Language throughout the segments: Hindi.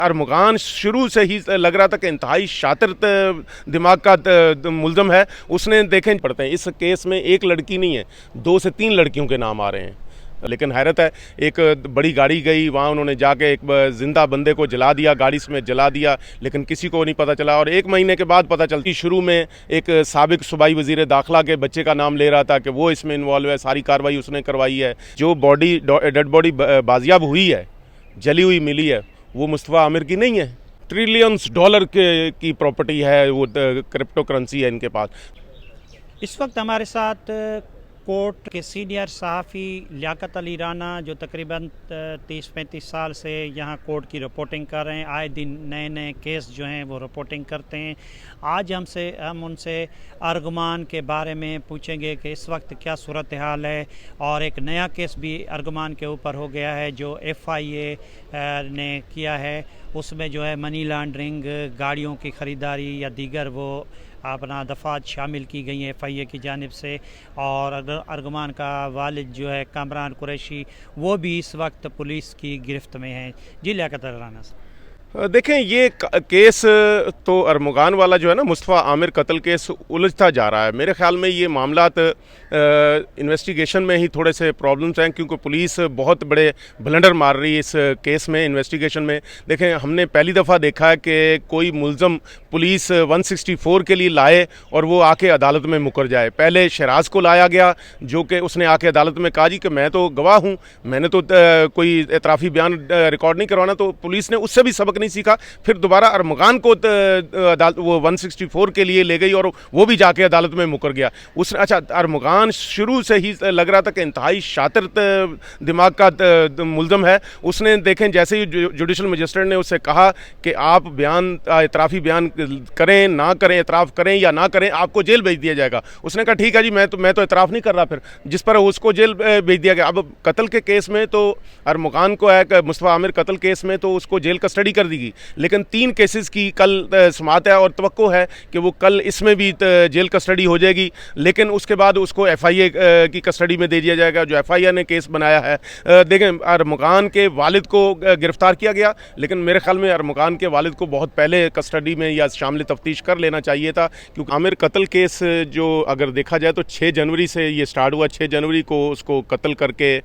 अरमगान शुरू से ही लग रहा था कि इंतहाई शातिर दिमाग का मुल्ज़म है। उसने देखें पड़ते हैं इस केस में एक लड़की नहीं है, 2 से 3 लड़कियों के नाम आ रहे हैं। लेकिन हैरत है, एक बड़ी गाड़ी गई, वहाँ उन्होंने जाके एक जिंदा बंदे को जला दिया, गाड़ी में जला दिया, लेकिन किसी को नहीं पता चला। और 1 महीने के बाद पता चलती, शुरू में एक साबिक सूबाई वज़ीर दाखिला के बच्चे का नाम ले रहा था कि वो इसमें इन्वॉल्व है, सारी कार्रवाई उसने करवाई है। जो डेड बॉडी बाजियाब हुई है, जली हुई मिली है, वो मुस्तफ़ा आमिर की नहीं है। ट्रिलियंस डॉलर की प्रॉपर्टी है, वो क्रिप्टो करेंसी है इनके पास। इस वक्त हमारे साथ कोर्ट के सीनियर सहाफ़ी लियाकत अली राना, जो तकरीबन 30-35 साल से यहाँ कोर्ट की रिपोर्टिंग कर रहे हैं, आए दिन नए नए केस जो हैं वो रिपोर्टिंग करते हैं। आज हम उनसे अर्गमान के बारे में पूछेंगे कि इस वक्त क्या सूरत हाल है, और एक नया केस भी अर्गमान के ऊपर हो गया है जो FIA ने किया है। उसमें जो है मनी लॉन्ड्रिंग, गाड़ियों की ख़रीदारी या दीगर वो अपना दफ़ात शामिल की गई हैं FIA की जानिब से। और अर्गमान का वालिद जो है कामरान कुरैशी, वो भी इस वक्त पुलिस की गिरफ्त में हैं। जी लियाकत राना साहब, देखें, ये केस तो अरमगान वाला जो है ना, मुस्तफ़ा आमिर कत्ल केस उलझता जा रहा है। मेरे ख्याल में ये मामलात इन्वेस्टिगेशन में ही थोड़े से प्रॉब्लम्स हैं, क्योंकि पुलिस बहुत बड़े ब्लंडर मार रही है इस केस में, इन्वेस्टिगेशन में। देखें, हमने पहली दफ़ा देखा है कि कोई मुल्ज़म पुलिस 164 के लिए लाए और वो आके अदालत में मुकर जाए। पहले शहराज को लाया गया, जो कि उसने आके अदालत में कहा जी कि मैं तो गवाह हूँ, मैंने तो कोई एतराफ़ी बयान रिकॉर्ड नहीं करवाना, तो पुलिस ने उससे भी सबक नहीं सीखा। फिर दोबारा अरमगान को अदालत वो 164 के लिए ले गई और वो भी जाके अदालत में मुकर गया। उसने अरमगान शुरू से ही लग रहा था कि इंतहाई शातिर दिमाग का मुल्ज़म है। उसने देखें, जैसे ही जुडिशल मजिस्ट्रेट ने उससे कहा कि आप बयान एतराफ़ी बयान करें ना करें, एतराफ़ करें या ना करें, आपको जेल भेज दिया जाएगा। उसने कहा ठीक है जी, मैं तो एतराफ़ नहीं कर रहा। फिर जिस पर उसको जेल भेज दिया गया। अब कत्ल के केस में तो अरमगान को है, मुस्तफ़ा आमिर कत्ल केस में तो उसको जेल कस्टडी कर दी गई, लेकिन 3 केसेस की कल समाअत है और तवक्को है कि वो कल इसमें भी जेल कस्टडी हो जाएगी। लेकिन उसके बाद उसको FIA की कस्टडी में दे दिया जाएगा, जो FIA ने केस बनाया है। देखें, अरमगान के वालिद को गिरफ्तार किया गया, लेकिन मेरे ख्याल में अरमगान के वालिद को बहुत पहले कस्टडी में या शामिल तफ्तीश कर लेना चाहिए था, क्योंकि आमिर कत्ल केस जो अगर देखा जाए तो 6 जनवरी से ये स्टार्ट हुआ। 6 जनवरी को उसको कत्ल करके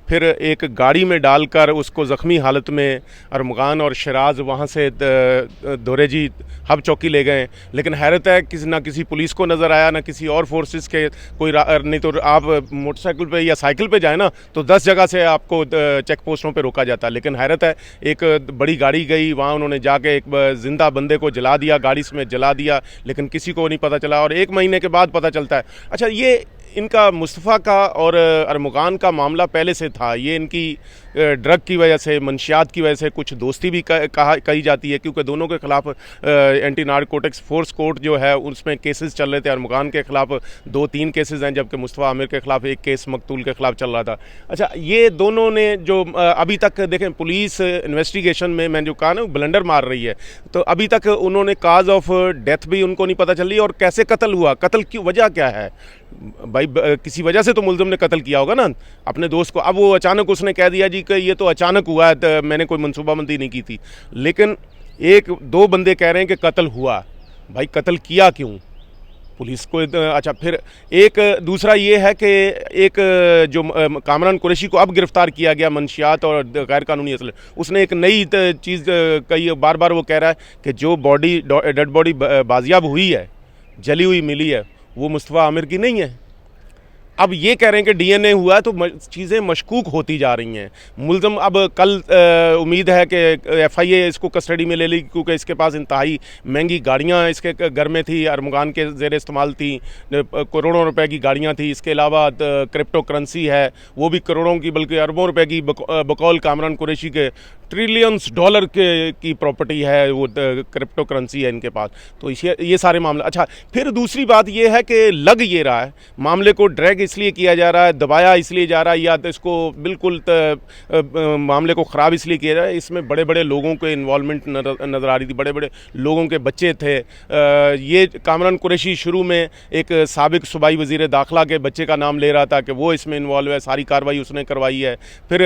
फिर एक गाड़ी में डालकर उसको ज़ख्मी हालत में अरमगान और शराज वहाँ से दोरेजी हब चौकी ले गए। लेकिन हैरत है, ना किसी पुलिस को नज़र आया, ना किसी और फोर्सेस के कोई। नहीं तो आप मोटरसाइकिल पे या साइकिल पे जाए ना, तो 10 जगह से आपको चेक पोस्टों पे रोका जाता है। लेकिन हैरत है, एक बड़ी गाड़ी गई, वहाँ उन्होंने जाके एक जिंदा बंदे को जला दिया, गाड़ी में जला दिया, लेकिन किसी को नहीं पता चला। और 1 महीने के बाद पता चलता है। अच्छा, ये इनका मुस्तफ़ा का और अरमगान का मामला पहले से था। ये इनकी ड्रग की वजह से, मंशियात की वजह से कुछ दोस्ती भी कही जाती है, क्योंकि दोनों के ख़िलाफ़ एंटी नारकोटिक्स फोर्स कोर्ट जो है उसमें केसेस चल रहे थे। अरमगान के ख़िलाफ़ 2-3 केसेस हैं, जबकि मुस्तफ़ा आमिर के ख़िलाफ़ 1 केस मकतूल के ख़िलाफ़ चल रहा था। अच्छा, ये दोनों ने जो अभी तक देखें, पुलिस इन्वेस्टिगेशन में मैंने जो कहा ना, ब्लंडर मार रही है। तो अभी तक उन्होंने काज ऑफ डेथ भी उनको नहीं पता चल रही, और कैसे कत्ल हुआ, कत्ल की वजह क्या है। भाई, किसी वजह से तो मुल्ज़िम ने कत्ल किया होगा ना अपने दोस्त को। अब वो अचानक उसने कह दिया जी कि ये तो अचानक हुआ है, तो मैंने कोई मनसूबाबंदी नहीं की थी। लेकिन 1-2 बंदे कह रहे हैं कि कत्ल हुआ। भाई, कत्ल किया क्यों पुलिस को? अच्छा, फिर एक दूसरा ये है कि एक जो कामरान कुरैशी को अब गिरफ्तार किया गया मंशियात और गैर कानूनी असले, उसने एक नई चीज़ कही। बार बार वो कह रहा है कि जो डेड बॉडी बाजियाब हुई है, जली हुई मिली है, वो मुस्तफ़ा आमिर की नहीं है। अब ये कह रहे हैं कि DNA हुआ है, तो चीज़ें मशकूक होती जा रही हैं। मुल्ज़म अब कल उम्मीद है कि FIA इसको कस्टडी में ले ली, क्योंकि इसके पास इंतहाई महंगी गाड़ियाँ इसके घर में थी, अरमगान के ज़ेर इस्तेमाल थी, करोड़ों रुपए की गाड़ियाँ थी। इसके अलावा क्रिप्टो करेंसी है, वो भी करोड़ों की बल्कि अरबों रुपए की, बकौल कामरान कुरैशी के ट्रिलियंस डॉलर की प्रॉपर्टी है, वो क्रिप्टो करेंसी है इनके पास। तो ये सारे मामले। अच्छा, फिर दूसरी बात ये है कि लग ये रहा है मामले को ड्रैग इसलिए किया जा रहा है, दबाया इसलिए जा रहा है, या तो इसको बिल्कुल मामले को ख़राब इसलिए किया जा रहा है। इसमें बड़े बड़े लोगों के इन्वॉल्वमेंट नज़र आ रही थी, बड़े बड़े लोगों के बच्चे थे। ये कामरान कुरैशी शुरू में एक साबिक सूबाई वज़ीर दाखिला के बच्चे का नाम ले रहा था कि वो इसमें इन्वॉल्व है, सारी कार्रवाई उसने करवाई है। फिर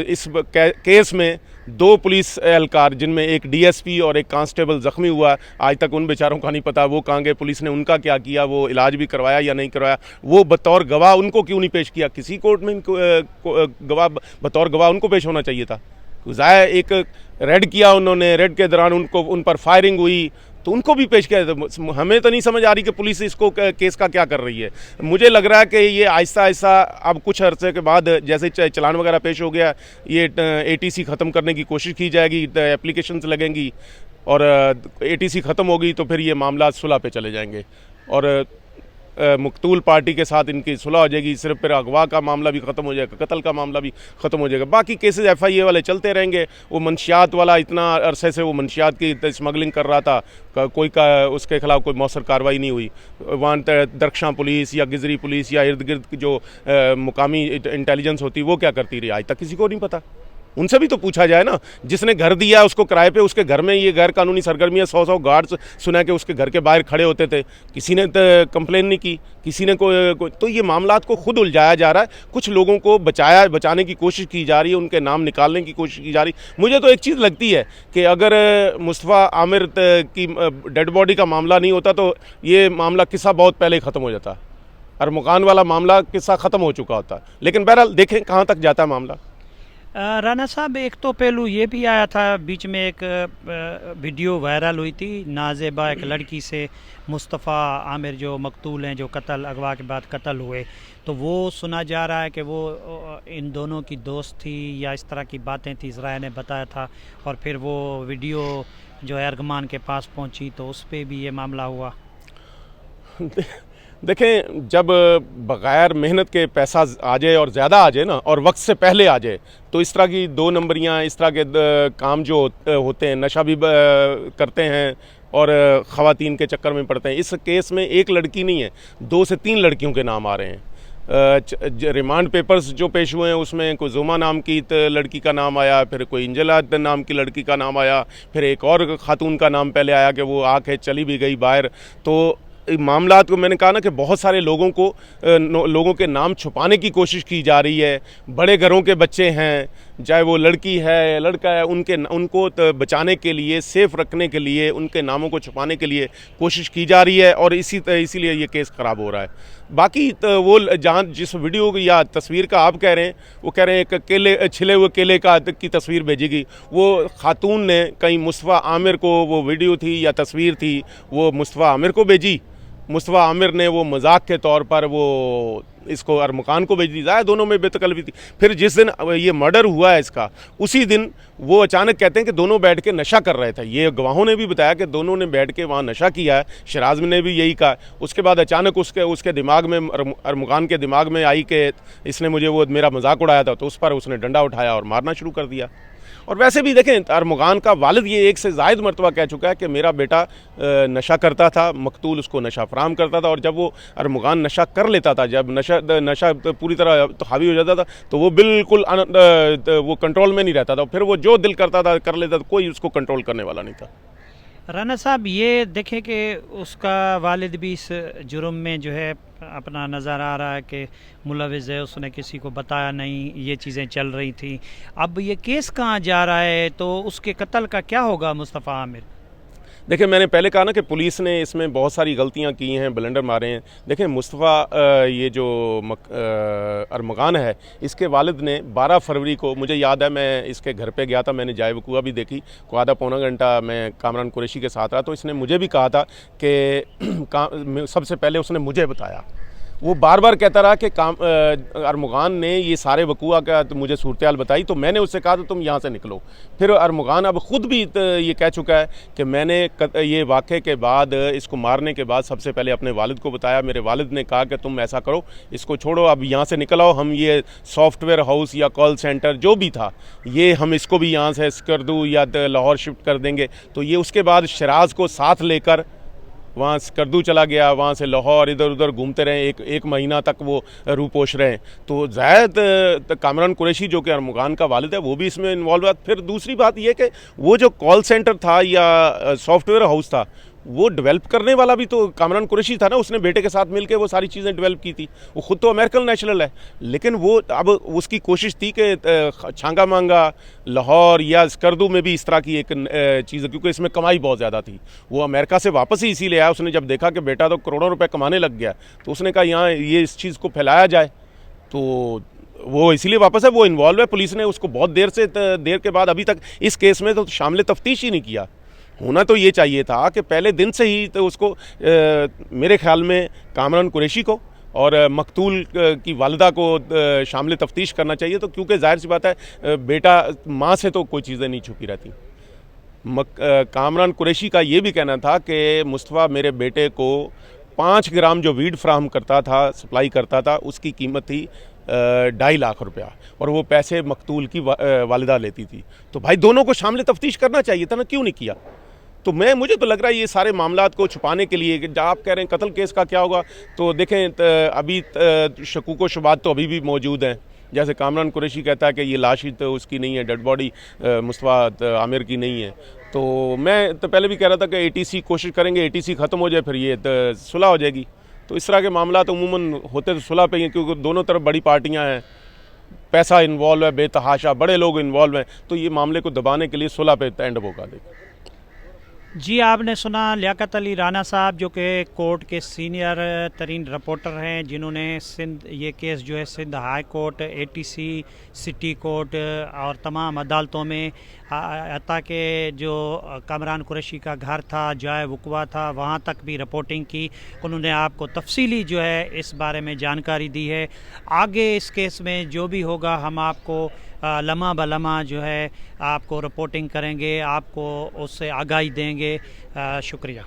इस केस में 2 पुलिस एहलकार, जिनमें एक डीएसपी और एक कांस्टेबल ज़ख्मी हुआ, आज तक उन बेचारों का नहीं पता वो कहाँ गए, पुलिस ने उनका क्या किया, वो इलाज भी करवाया या नहीं करवाया, वो बतौर गवाह उनको क्यों नहीं पेश किया। किसी कोर्ट में गवाह बतौर गवाह उनको पेश होना चाहिए था। ज़ाहिर एक रेड किया उन्होंने, रेड के दौरान उन पर फायरिंग हुई तो उनको भी पेश किया। तो हमें तो नहीं समझ आ रही कि पुलिस इसको केस का क्या कर रही है। मुझे लग रहा है कि ये आहिस्ता आहिस्ता अब कुछ अरसे के बाद जैसे चलान वगैरह पेश हो गया, ये एटीसी ख़त्म करने की कोशिश की जाएगी, एप्लीकेशंस लगेंगी और एटीसी ख़त्म होगी तो फिर ये मामला सुलह पे चले जाएंगे और मकतूल पार्टी के साथ इनकी सुलह हो जाएगी। सिर्फ फिर अगवा का मामला भी ख़त्म हो जाएगा, कत्ल का मामला भी ख़त्म हो जाएगा। बाकी केसेस FIA वाले चलते रहेंगे। वो मंशियात वाला इतना अरसे से वो मंशियात की स्मगलिंग कर रहा था, उसके खिलाफ कोई मौसर कार्रवाई नहीं हुई। वहाँ दरख्शां पुलिस या गिजरी पुलिस या इर्द गिर्द जो मुकामी इंटेलिजेंस होती वो क्या करती रही, आज तक किसी को नहीं पता। उनसे भी तो पूछा जाए ना, जिसने घर दिया उसको किराए पे, उसके घर में ये गैर कानूनी सरगर्मियाँ 100 गार्ड्स सुना के उसके घर के बाहर खड़े होते थे, किसी ने कंप्लेन नहीं की, किसी ने तो ये मामलात को खुद उलझाया जा रहा है। कुछ लोगों को बचाने की कोशिश की जा रही है, उनके नाम निकालने की कोशिश की जा रही है। मुझे तो एक चीज़ लगती है कि अगर मुस्तफ़ा आमिर की डेड बॉडी का मामला नहीं होता तो ये मामला किस्सा बहुत पहले ही ख़त्म हो जाता, अरमुगान वाला मामला किस्सा ख़त्म हो चुका होता। लेकिन बहरहाल देखें कहाँ तक जाता है मामला। राना साहब, एक तो पहलू ये भी आया था, बीच में एक वीडियो वायरल हुई थी, नाजेबा एक लड़की से मुस्तफ़ा आमिर जो मकतूल हैं, जो अगवा के बाद कत्ल हुए, तो वो सुना जा रहा है कि वो इन दोनों की दोस्त थी या इस तरह की बातें थी, ज़राए ने बताया था। और फिर वो वीडियो जो है अर्गमान के पास पहुंची तो उस पर भी ये मामला हुआ। देखें, जब बग़ैर मेहनत के पैसा आ जाए और ज़्यादा आ जाए ना, और वक्त से पहले आ जाए, तो इस तरह की 2 नंबरियाँ, इस तरह के काम जो होते हैं, नशा भी करते हैं और ख़वातीन के चक्कर में पड़ते हैं। इस केस में एक लड़की नहीं है, 2 से 3 लड़कियों के नाम आ रहे हैं। रिमांड पेपर्स जो पेश हुए हैं उसमें कोई जुमा नाम की लड़की का नाम आया, फिर कोई इंजला नाम की लड़की का नाम आया, फिर एक और खातून का नाम पहले आया कि वो आके चली भी गई बाहर। तो मामलात को मैंने कहा ना कि बहुत सारे लोगों के नाम छुपाने की कोशिश की जा रही है। बड़े घरों के बच्चे हैं, चाहे वो लड़की है लड़का है, उनको बचाने के लिए, सेफ रखने के लिए, उनके नामों को छुपाने के लिए कोशिश की जा रही है और इसीलिए ये केस ख़राब हो रहा है। बाकी तो वो जहाँ जिस वीडियो या तस्वीर का आप कह रहे हैं, वो कह रहे हैं एक छिले हुए केले की तस्वीर भेजेगी। वो खातून ने कहीं मुस्तफ़ा आमिर को, वो वीडियो थी या तस्वीर थी, वो मुस्तफ़ा आमिर को भेजी, मुस्तफ़ा आमिर ने वो मजाक के तौर पर वो इसको अरमुगान को भेज दी। ज़ाहिर दोनों में बेतकल्लफ़ी थी। फिर जिस दिन ये मर्डर हुआ है इसका, उसी दिन वो अचानक कहते हैं कि दोनों बैठ के नशा कर रहे थे। ये गवाहों ने भी बताया कि दोनों ने बैठ के वहाँ नशा किया है, शराज ने भी यही कहा। उसके बाद अचानक उसके दिमाग में, अरमुगान के दिमाग में आई कि इसने मेरा मजाक उड़ाया था, तो उस पर उसने डंडा उठाया और मारना शुरू कर दिया। और वैसे भी देखें, अरमुगान का वालिद ये 1 से ज़ायद मरतबा कह चुका है कि मेरा बेटा नशा करता था, मकतूल उसको नशा फराम करता था, और जब वो अरमुगान नशा कर लेता था, जब नशा पूरी तरह तो हावी हो जाता था, तो वो बिल्कुल वो कंट्रोल में नहीं रहता था। फिर वो जो दिल करता था कर लेता था, कोई उसको कंट्रोल करने वाला नहीं था। राना साहब, ये देखें कि उसका वालिद भी इस जुर्म में जो है अपना नज़र आ रहा है कि मुलविज़ है, उसने किसी को बताया नहीं, ये चीज़ें चल रही थी। अब ये केस कहाँ जा रहा है, तो उसके कत्ल का क्या होगा मुस्तफ़ा आमिर? देखिए, मैंने पहले कहा ना कि पुलिस ने इसमें बहुत सारी गलतियां की हैं, ब्लंडर मारे हैं। देखें, मुस्तफ़ा ये जो अरमुगान है, इसके वालिद ने 12 फरवरी को, मुझे याद है मैं इसके घर पे गया था, मैंने जाए वकूआ भी देखी, को आधा पौना घंटा मैं कामरान कुरैशी के साथ रहा, तो इसने मुझे भी कहा था कि सबसे पहले उसने मुझे बताया। वो बार बार कहता रहा कि अरमुगान ने ये सारे वकूआ का तो मुझे सूरत हाल बताई, तो मैंने उससे कहा तो तुम यहाँ से निकलो। फिर अरमुगान अब ख़ुद भी ये कह चुका है कि मैंने ये वाक़े के बाद, इसको मारने के बाद सबसे पहले अपने वालिद को बताया। मेरे वालिद ने कहा कि तुम ऐसा करो, इसको छोड़ो, अब यहाँ से निकल आओ, हम ये सॉफ्टवेयर हाउस या कॉल सेंटर जो भी था, ये हम इसको भी यहाँ से कर दूँ या लाहौर शिफ्ट कर देंगे। तो ये उसके बाद शराज को साथ लेकर वहाँ स्कर्दू चला गया, वहाँ से लाहौर इधर उधर घूमते रहे, एक महीना तक वो रूपोश रहे। तो ज़ायद कामरान कुरैशी जो कि अरमुगान का वालिद है वो भी इसमें इन्वॉल्व है। फिर दूसरी बात ये कि वो जो कॉल सेंटर था या सॉफ्टवेयर हाउस था वो डेवलप करने वाला भी तो कामरान कुरैशी था ना, उसने बेटे के साथ मिलकर वो सारी चीज़ें डेवलप की थी। वो ख़ुद तो अमेरिकन नेशनल है, लेकिन वो अब उसकी कोशिश थी कि छांगा मांगा, लाहौर या स्कर्दू में भी इस तरह की एक चीज़, क्योंकि इसमें कमाई बहुत ज़्यादा थी। वो अमेरिका से वापस ही इसीलिए आया, उसने जब देखा कि बेटा तो करोड़ों रुपए कमाने लग गया तो उसने कहा यहाँ ये इस चीज़ को फैलाया जाए, तो वो इसीलिए वापस है। वो इन्वॉल्व है। पुलिस ने उसको बहुत देर के बाद अभी तक इस केस में तो शामिल तफ्तीश ही नहीं किया। होना तो ये चाहिए था कि पहले दिन से ही तो उसको मेरे ख्याल में कामरान कुरैशी को और मकतूल की वालिदा को शामिल तफ्तीश करना चाहिए। तो क्योंकि जाहिर सी बात है बेटा माँ से तो कोई चीज़ें नहीं छुपी रहती। कामरान कुरैशी का ये भी कहना था कि मुस्तफ़ा मेरे बेटे को 5 ग्राम जो वीड फ्राहम करता था, सप्लाई करता था, उसकी कीमत थी 2.5 लाख रुपया, और वो पैसे मकतूल की वालिदा लेती थी। तो भाई दोनों को शामिल तफ्तीश करना चाहिए था ना, क्यों नहीं किया? तो मुझे तो लग रहा है ये सारे मामलात को छुपाने के लिए, जब आप कह रहे हैं कत्ल केस का क्या होगा, तो देखें अभी शकूक व शुबात तो अभी भी मौजूद हैं। जैसे कामरान कुरैशी कहता है कि ये लाश ही तो उसकी नहीं है, डेड बॉडी मुस्तफ़ा आमिर की नहीं है। तो मैं तो पहले भी कह रहा था कि ATC कोशिश करेंगे, ATC ख़त्म हो जाए, फिर ये सुलह हो जाएगी। तो इस तरह के मामला तो अमूमन होते तो सुलह पे ही हैं, क्योंकि दोनों तरफ बड़ी पार्टियां हैं, पैसा इन्वॉल्व है, बेतहाशा बड़े लोग इन्वॉल्व हैं, तो ये मामले को दबाने के लिए सुलह पे एंड होगा। जी, आपने सुना लियाकत अली राना साहब जो कि कोर्ट के सीनियर तरीन रिपोर्टर हैं, जिन्होंने ये केस जो है Sindh high court, ATC, city court और तमाम अदालतों में हत्ता के जो कामरान कुरैशी का घर था, जाए वुकवा था, वहाँ तक भी रिपोर्टिंग की। उन्होंने आपको तफसीली जो है इस बारे में जानकारी दी है। आगे इस केस में जो भी होगा हम आपको लम्हा ब लम्हा जो है आपको रिपोर्टिंग करेंगे, आपको उससे आगाही देंगे। शुक्रिया।